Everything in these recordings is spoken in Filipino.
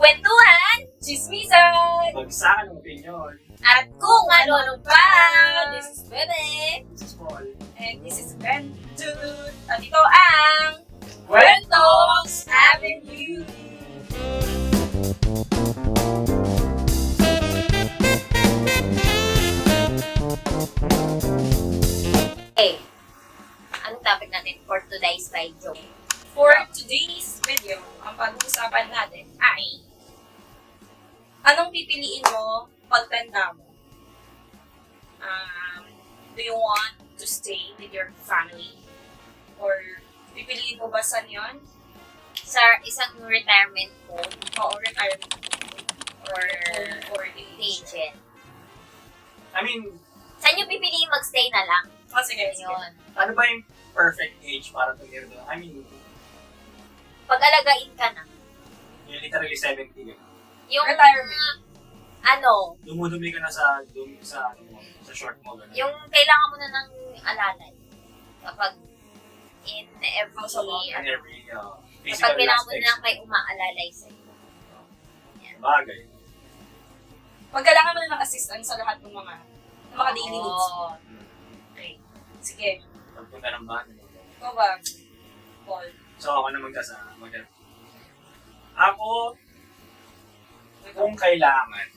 Kwentuhan, Chismisan! Bagsakan ng opinion. at kung ano-ano pa. This is Bebe. This is Paul. And this is Ben Dude. At ito ang Kwentos Avenue. Okay. Anong topic natin for today's video? For today's video, ang pag-uusapan natin ay anong pipiliin mo pagtanda mo? Do you want to stay with your family? Or pipiliin mo ba saan yun? Sa isang retirement home O retirement? or Or age? agent. I mean, Saan nyo pipiliin magstay na lang? O sige, sige. Yun. ano ba yung perfect age para tumira doon? I mean, Pag-alagain ka na. yung literally 70 ka. Yung, Retirement. ano, Dumudumi ka na sa short mo. Ganun. yung kailangan mo na ng alalay. Kapag in every, And every kapag physical kailangan mo na lang aspects. may umaalalay sa'yo. Bagay. Pag kailangan mo na ng assistance sa lahat ng mga daily needs. Oo. Okay. Sige. Pagpunta ng bahay. Ikaw ba, Paul? So, ako na Ako, kung kailangan,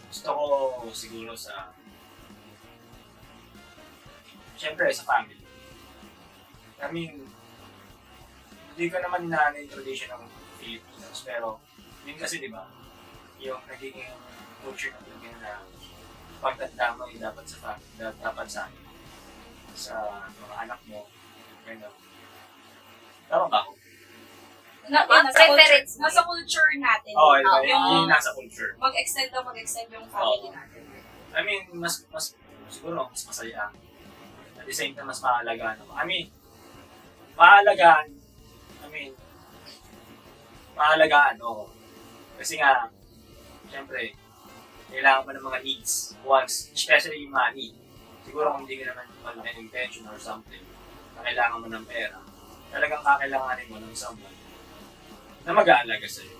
gusto ko siguro siyempre sa family. I mean, hindi ko naman inaano yung tradition ng Filipinos, pero yun kasi, di ba, yung nagiging culture ng Pilipino na pagtanda mo yung dapat sa mga anak mo, gano'n. Tama ba ako? Preference mo Nasa culture natin. Oo, Oo. yung nasa culture. Mag-extend yung family Oo. natin. I mean, siguro, mas masaya. At the same time, mas mahalagaan ako. Mahalagaan ako. Kasi nga, syempre, kailangan mo ng mga needs. Once, especially yung money. Siguro kung hindi ka naman malaki ng pension or something, na kailangan mo ng pera, talagang kakailanganin mo ng someone na mag-aalaga sa'yo.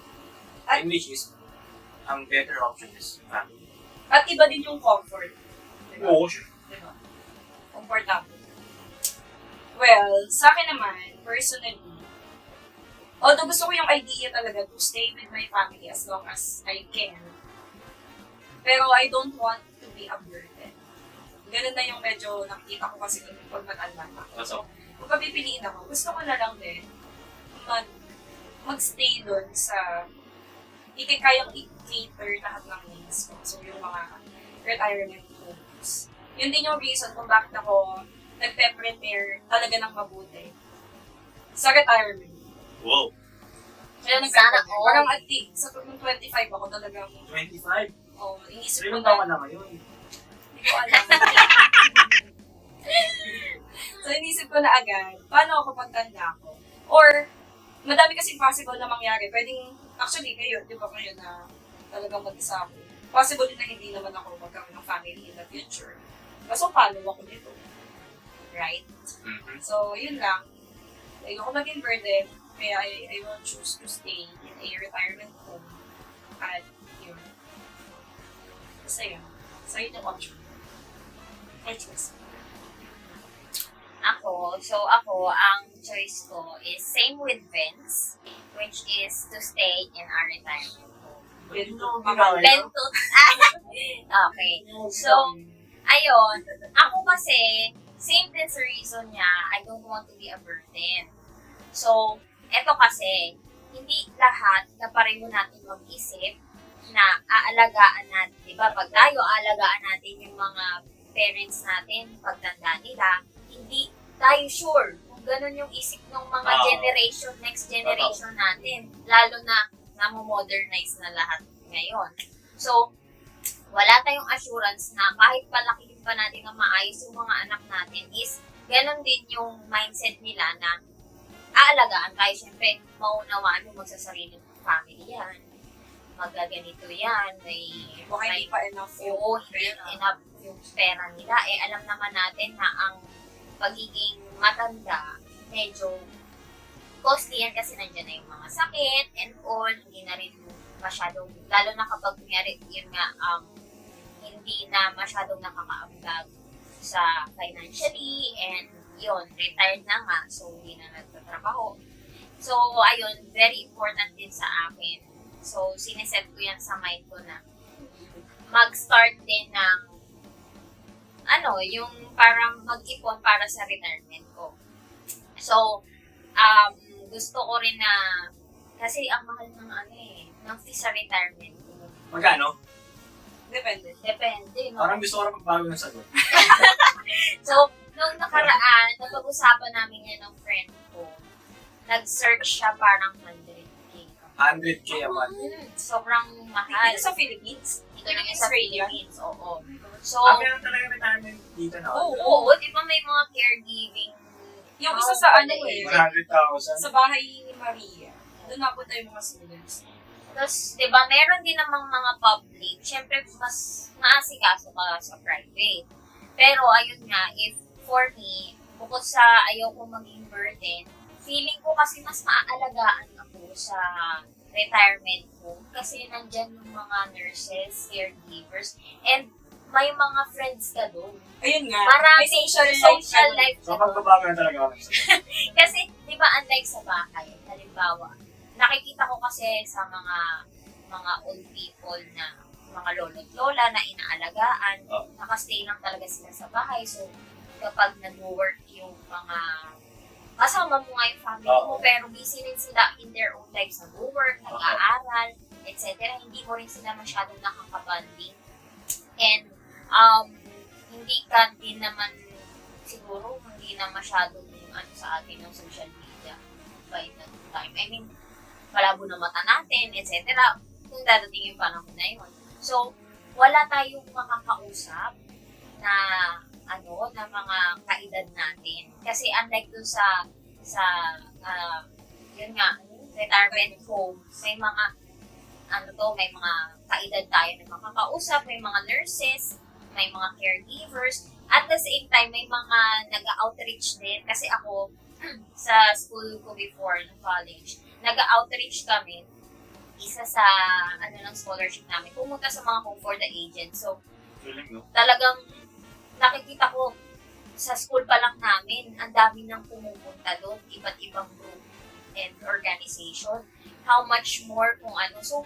At- In which is, ang better option is family. At iba din yung comfort. Diba? Oo, sure. Diba? Comfortable. Well, sa akin naman, personally, although gusto ko yung idea talaga to stay with my family as long as I can, pero I don't want to be a burden. Ganun na yung medyo nakikita ko kasi pag matanda na ako. So, Kung papipiliin ako, gusto ko na lang din mag-stay doon sa kayang i-cater lahat ng needs ko. So, yung mga retirement homes. Yun din yung reason kung bakit ako nagpe-prepare talaga ng mabuti sa retirement. wow. Kaya Sana nagpe-prepare. all. Parang at least, sa 25 ako talagang, 25? inisip ko Ilang taon ka na, na ngayon? hindi ko alam. So, inisip ko na agad, paano ako pagtanda ko? Or, madami kasi possible na mangyari. Pwedeng, actually, kayo, di ba kayo na talagang mag-isa ako. Possible din na hindi naman ako magkaroon ng family in the future. Kaso, follow ako dito. Right? Mm-hmm. So, yun lang. Ayoko maging burden, kaya I will choose to stay in a retirement home. At, yun. Basta yun. So, yun yung option. I choose. Ako, ang choice ko is same with Vince, which is to stay in our retirement home. Bento. Okay. So, ayun. Ako kasi, same din sa reason niya, I don't want to be a burden. So, eto kasi, hindi lahat na pareho natin mag-isip na aalagaan natin. Diba? Pag tayo aalagaan natin yung mga parents natin, pagtanda nila, hindi tayo sure kung ganun yung isip ng mga generation, next generation natin. Lalo na namo-modernize na lahat ngayon. So, wala tayong assurance na kahit palakihin pa natin ng maayos yung mga anak natin is ganun din yung mindset nila na aalagaan tayo. Siyempre, maunawaan mo magsasariling family yan. Magaganito yan. Baka hindi pa enough Oo, hindi enough yung pera nila. Alam naman natin na ang pagiging matanda, medyo costly yan kasi nandiyan na yung mga sakit and all, hindi na rin masyadong, lalo na kapag kunyari, yun nga, hindi na masyadong nakakaambag sa financially and yun, retired na nga, so hindi na nagtatrabaho. So, ayun, very important din sa akin. So, sineset ko yan sa mind ko na mag-start din ng yung parang mag-ipon para sa retirement ko. So, gusto ko rin na, kasi ang mahal ng ng fee sa retirement ko. Magkano? Depende. Depende, no? Parang gusto ko rin magbago ng sagot. So, nung nakaraan, napag-usapan namin yan ng friend ko. Nag-search siya parang 100K. 100K a month. Sobrang mahal. Dito sa Philippines. Dito lang yan sa Philippines, oo. So, Meron talaga retirement dito na. oo, di ba may mga caregiving? Yung isa sa wala 100,000. sa bahay ni Maria. Doon napunta yung mga students. Tapos, di ba, meron din namang mga public. Siyempre, mas maasikaso ka sa private. Pero, ayun nga, if for me, bukod sa ayaw ko maging burden, feeling ko kasi mas maaalagaan ako sa retirement home kasi nandyan yung mga nurses, caregivers, and may mga friends ka doon. Ayun nga. Marami May social life So, ka doon. magbabago na talaga ako ng sagot. Kasi, di ba, unlike sa bahay, halimbawa, nakikita ko kasi sa mga old people na mga lolo't lola na inaalagaan, Oh. nakastay lang talaga sila sa bahay. So, kapag nag-work yung mga kasama mo nga yung family mo, pero busy rin sila in their own lives, nag-work, nag-aaral, etc. Hindi mo rin sila masyadong nakakabanding. And, hindi ka din naman, siguro, hindi na masyadong sa atin ng social media by that time. I mean, malabo na mata natin, etc. Kung dadating yung panahon na yun. So, wala tayong makakausap na na mga kaedad natin. Kasi unlike dun yun nga, retirement home, may mga may mga kaedad tayo na makakausap, may mga nurses, may mga caregivers, at the same time, may mga nag-outreach din. Kasi ako, sa school ko before, ng college, nag-outreach kami, isa sa, ng scholarship namin, pumunta sa mga home for the aged. So, Feeling, no? talagang, nakikita ko, sa school pa lang namin, ang dami nang pumupunta doon, iba't ibang group and organization. How much more kung ano. So,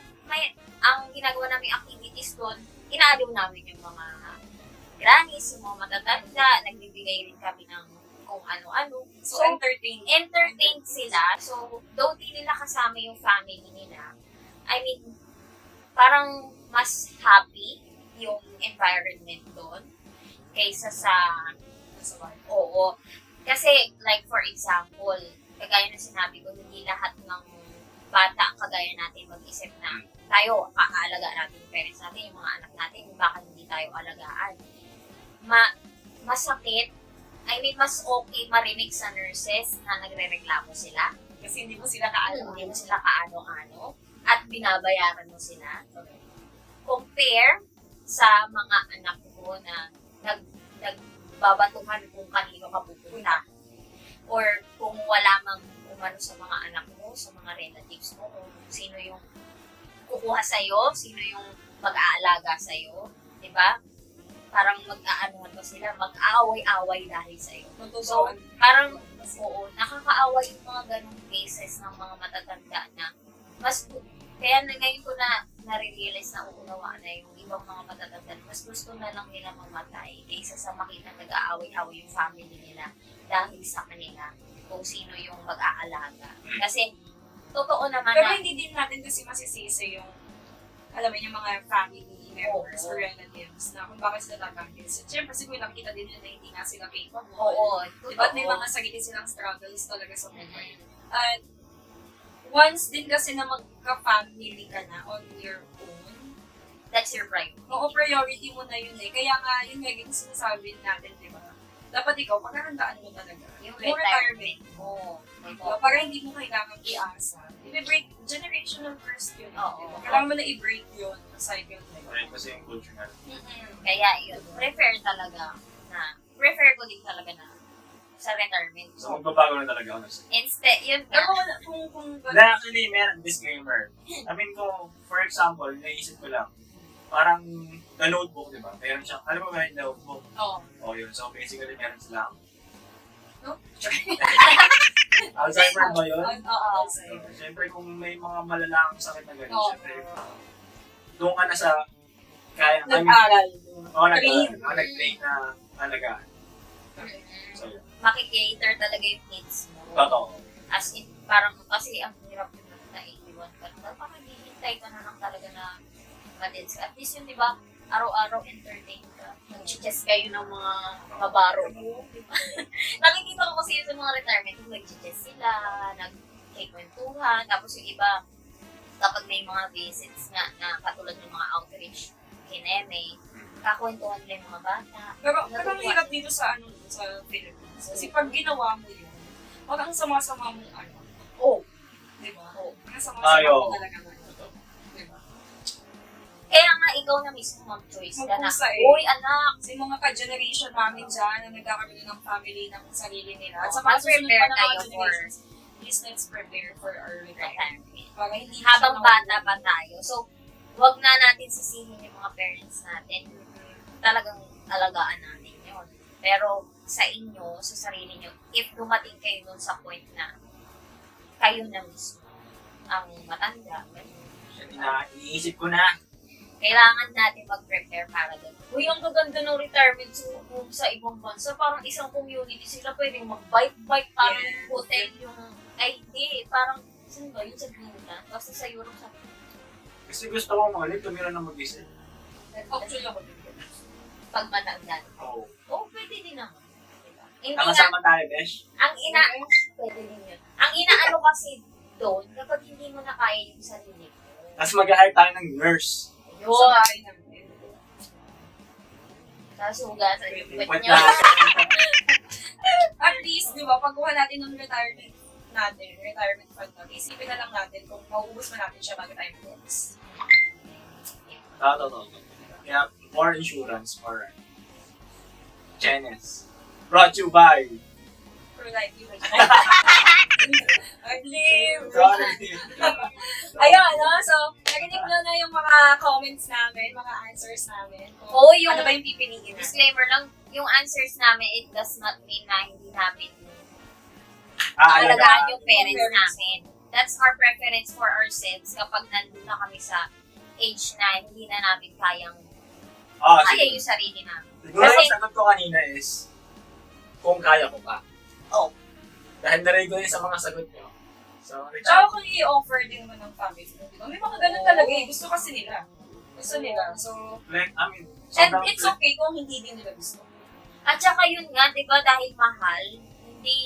ang ginagawa namin activities doon, inaaliw namin yung mga grannies, yung mga matatanda, nagbibigay rin kami ng kung ano-ano. So, entertained sila. So, though di nila kasama yung family nila, I mean, parang mas happy yung environment doon kaysa sa oo. Kasi, like for example, kagaya na sinabi ko, hindi lahat ng bata kagaya natin mag-isip na tayo, aalagaan natin yung parents natin, yung mga anak natin, baka hindi tayo alagaan. Masakit, I mean, mas okay marinig sa nurses na nagre-reklamo sila. Kasi hindi mo sila kaano. Hindi mo sila kaano-ano. At binabayaran mo sila. Compare sa mga anak ko na nagbabatuhan kung kanino ka pupunta. Or kung wala mang umano sa mga anak mo, sa mga relatives mo, kung sino yung kukuha sa'yo, sino yung mag-aalaga sa'yo. Diba? Parang mag-aanuhan pa sila, mag-aaway-away dahil sa'yo. So, parang, nakakaawa yung mga ganong cases ng mga matatanda na kaya na ngayon ko na nare-realize na uunawaan na yung ibang mga matatanda, mas gusto na lang nila mamatay kaysa sa makita nag-aaway-away yung family nila dahil sa kanila kung sino yung mag-aalaga. Kasi, totoo naman Pero na... hindi din natin kasi masisisi yung, alam mo, yung mga family members or relatives na kung bakit sila tatanggal. So, siyempre, siguro nakikita din nila na hindi nga sila capable. Oo, Diba? At may mga sagili silang struggles talaga sa buhay. At once din kasi na magka-family ka na on your own, that's your priority. oo, priority mo na yun eh. Kaya nga, yun nga yung sinasabi natin, di ba? Dapat ikaw, pagkahandaan mo talaga. Yung Yung retirement mo. Diba? Para hindi mo kailangan i-asa. I-break, generational curse yun. Oo. Diba? Kailangan mo na i-break yun, na cycle na yun. Right, kasi yung culture nga. Kaya yun, prefer ko din talaga na sa retirement. So, magbabago na talaga ako. Instead, yun Pero nga. kung Actually, meron disclaimer. I mean, kung, for example, naisip ko lang, parang the notebook, di ba? Meron siyang, alam mo ba yung notebook? Oo. O yun, so basically meron silang No? Alzheimer ba yun? Oo. Siyempre, kung may mga malalaking sakit na gano'n, Oo. siyempre, doon ka na sa, kaya, Nag-aral. nag-train na alagaan. So, yun. Makikater talaga yung needs mo. Totoo. As in, parang, kasi ang hirap yun na iiwan ka. Parang maghihintay ka na lang talaga na madins ka. At least yun, di ba, araw-araw entertain ka. Nag-chess kayo ng mga baro mo. Di ba? Nakikita ko kasi yun sa mga retirement, nag-chess sila, nag-kwentuhan, tapos yung iba, kapag may mga visits nga na katulad ng mga outreach, kineme, kakwentuhan nila yung mga bata. Pero ang hirap dito sa Philippines. Kasi pag ginawa mo yun, wag ang sama-sama mong di ba? Ang sama-sama Ayaw. mo talaga mo. Di ba? Kaya nga ikaw na mismo mag-choice ka na, Magpusa uy anak, Kasi mga ka-generation namin dyan na nagkakaroon ng family ng sarili nila. At sa Oh, mga susunod mag-prepare pa ng mga tayo generations, please let's prepare for our retirement. retirement. Para hindi na Habang siya bata pa tayo. So, wag na natin sisihin yung mga parents natin. Talagang alagaan natin yun. Pero sa inyo, sa sarili nyo, if dumating kayo dun sa point na kayo na mismo ang matanda, Iniisip ko na. kailangan natin mag-prepare para doon. Uy, ang gaganda ng retirement home sa ibang bansa. Parang isang community sila pwedeng mag-bike-bike, parang Yes. hotel yung ID. Parang, saan ba yun sa Greenland? Basta sa Europe sa Kasi gusto ko ulit, tumira na mag-isip. Actually ako din. pag managdan. Oo. Oo, pwede din naman. Diba? Hindi nga, Nakasama tayo, Besh. ang pwede din yun. Ang inaano kasi doon, kapag hindi mo na kaya yung sarili mo. Tapos mag-hire tayo ng nurse. Sa bahay namin. Tapos hugasan yung puwet Puwet niya. na. At least, di ba, pagkuha natin ng retirement fund natin, isipin na lang natin kung mauubos mo natin siya bago tayo mag-ends. Totoo. Kaya, more insurance for Chenes. Brought you by. For like, you I believe. Sorry. Ayun, no? So, narinig nyo na yung mga comments namin, mga answers namin. Kung Oo, yung ano ba yung pipiliin natin. disclaimer lang, yung answers namin, it does not mean na hindi namin Alagaan. alagaan yung parents namin. That's our preference for ourselves kapag nandun na kami sa age na hindi na namin kayang kaya yung sarili namin. Siguro ang sagot ko kanina is, kung kaya ko pa. Oh. Dahil narinig ko yun sa mga sagot nyo. So, Tsaka kung i-offer din mo ng family mo, di ba? May mga ganun talaga eh. Gusto kasi nila. Gusto nila. So, like, I mean, and sobrang- it's okay kung hindi din nila gusto. At saka yun nga, di ba, dahil mahal, hindi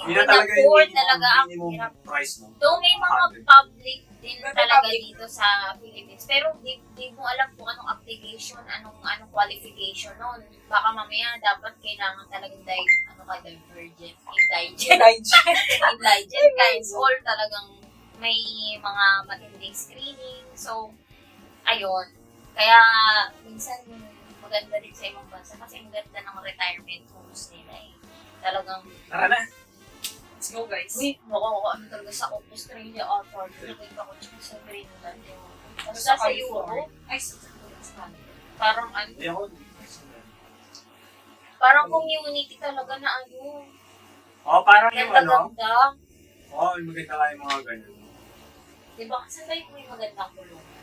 Yun na talaga yung afford minimum, talaga ang minimum hirap. price mo. Though may mga 100. public din May talaga public. dito sa Philippines. Pero di mo alam kung anong application, anong qualification nun. Baka mamaya dapat kailangan talagang divergent, indigent guys. All talagang may mga matinding screening. So, ayun. Kaya, minsan, maganda din sa ibang bansa kasi ang ganda ng retirement homes nila eh. Talagang, Tara na. Let's go, guys. wait, ano talaga sa Australia or nakita ko tsaka sa Greenland. Basta Basta sa Europe, Ay, parang ano, Hindi ako. parang community talaga na ano. Oh, parang yung ano. Ganda-ganda. Oh, yung maganda nga yung mga ganun. Diba? Saan ba yung may magandang kulungan?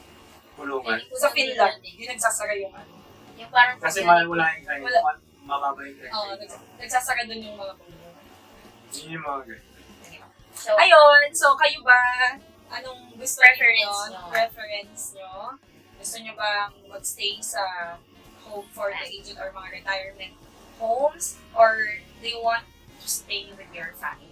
Kulungan. sa Finland, yung nagsasara yung ano. Yung parang Kasi wala yung kayo. Wala. Mababa yung price. Oo, nagsasara doon yung mga kulungan. Yun yung mga ganun. So, Ayun, so kayo ba, anong gusto Preference niyo? nyo? Preference nyo? Gusto nyo bang magstay sa home for the aged or mga retirement homes? Or do you want to stay with your family?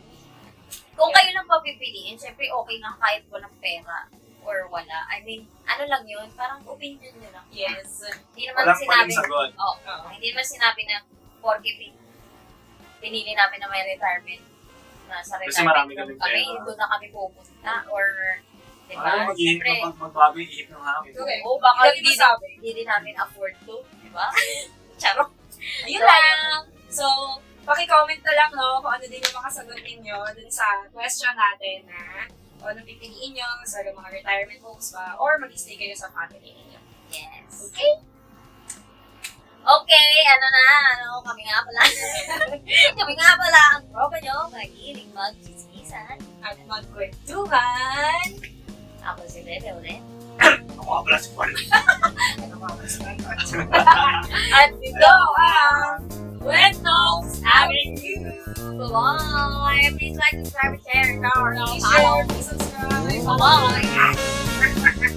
kung kayo lang papipiliin, syempre okay lang kahit walang pera or wala. I mean, ano lang yun, parang opinion nyo lang. Yes. Hindi naman Walang sinabi, pwedeng sagot. Oo. hindi naman sinabi na porke pinili namin na may retirement na sa Kasi marami retirement kaming kami, pera. doon na kami pupunta or diba? Ano Siyempre, magbago yung ihip ng hangin. Okay. oo, baka Hindi sabi. hindi din namin afford to, di ba? Charot. Ayun So, lang. So, Paki-comment na lang, no, kung ano din yung makasagot ninyo dun sa question natin na o anong pipiliin nyo sa mga retirement homes ba or mag-stay kayo sa family ninyo. Yes. Okay? Okay, kami nga pala. Kami nga pala ang tropa nyo, mahiling mag-chismisan. At magkwentuhan. Ako si Bebe ulit. Ako nga pala si Juan. Ano ba ang At ito ang Kwentos Avenue. Bye-bye! Please like, subscribe, share, and Please share, please subscribe. Bye-bye!